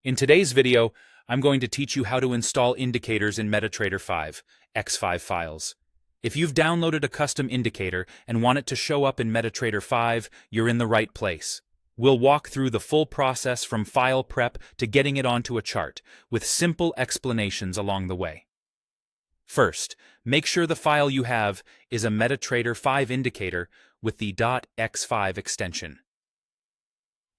In today's video, I'm going to teach you how to install indicators in MetaTrader 5, ex5 files. If you've downloaded a custom indicator and want it to show up in MetaTrader 5, you're in the right place. We'll walk through the full process from file prep to getting it onto a chart, with simple explanations along the way. First, make sure the file you have is a MetaTrader 5 indicator with the .ex5 extension.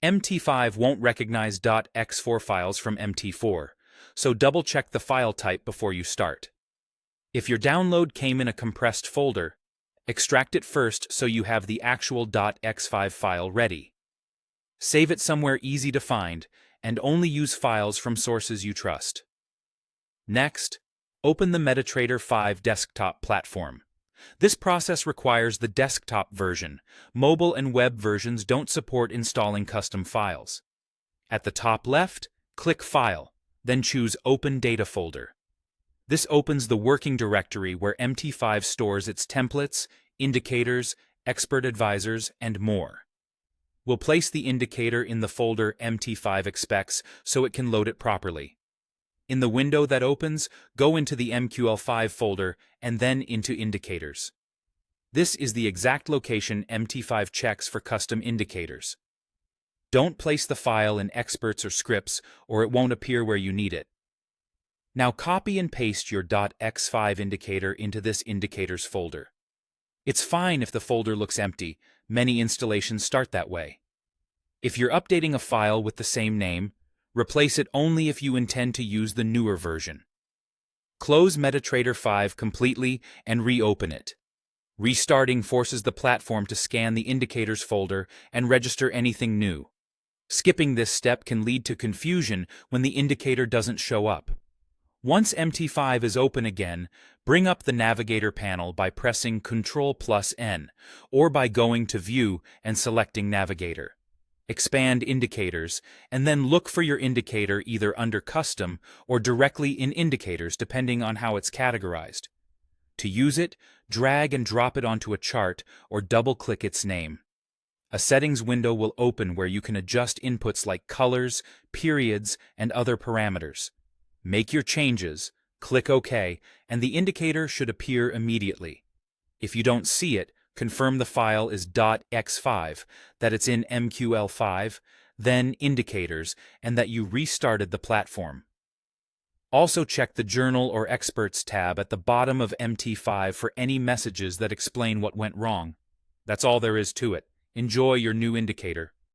MT5 won't recognize .ex4 files from MT4, so double-check the file type before you start. If your download came in a compressed folder, extract it first so you have the actual .ex5 file ready. Save it somewhere easy to find, and only use files from sources you trust. Next, open the MetaTrader 5 desktop platform. This process requires the desktop version. Mobile and web versions don't support installing custom files. At the top left, click File, then choose Open Data Folder. This opens the working directory where MT5 stores its templates, indicators, expert advisors, and more. We'll place the indicator in the folder MT5 expects so it can load it properly. In the window that opens, go into the MQL5 folder and then into Indicators. This is the exact location MT5 checks for custom indicators. Don't place the file in Experts or Scripts, or it won't appear where you need it. Now copy and paste your .ex5 indicator into this Indicators folder. It's fine if the folder looks empty. Many installations start that way. If you're updating a file with the same name, replace it only if you intend to use the newer version. Close MetaTrader 5 completely and reopen it. Restarting forces the platform to scan the indicators folder and register anything new. Skipping this step can lead to confusion when the indicator doesn't show up. Once MT5 is open again, bring up the Navigator panel by pressing Ctrl+N, or by going to View and selecting Navigator. Expand Indicators, and then look for your indicator either under Custom or directly in Indicators depending on how it's categorized. To use it, drag and drop it onto a chart or double-click its name. A settings window will open where you can adjust inputs like colors, periods, and other parameters. Make your changes, click OK, and the indicator should appear immediately. If you don't see it, confirm the file is .ex5, that it's in MQL5, then Indicators, and that you restarted the platform. Also check the Journal or Experts tab at the bottom of MT5 for any messages that explain what went wrong. That's all there is to it. Enjoy your new indicator.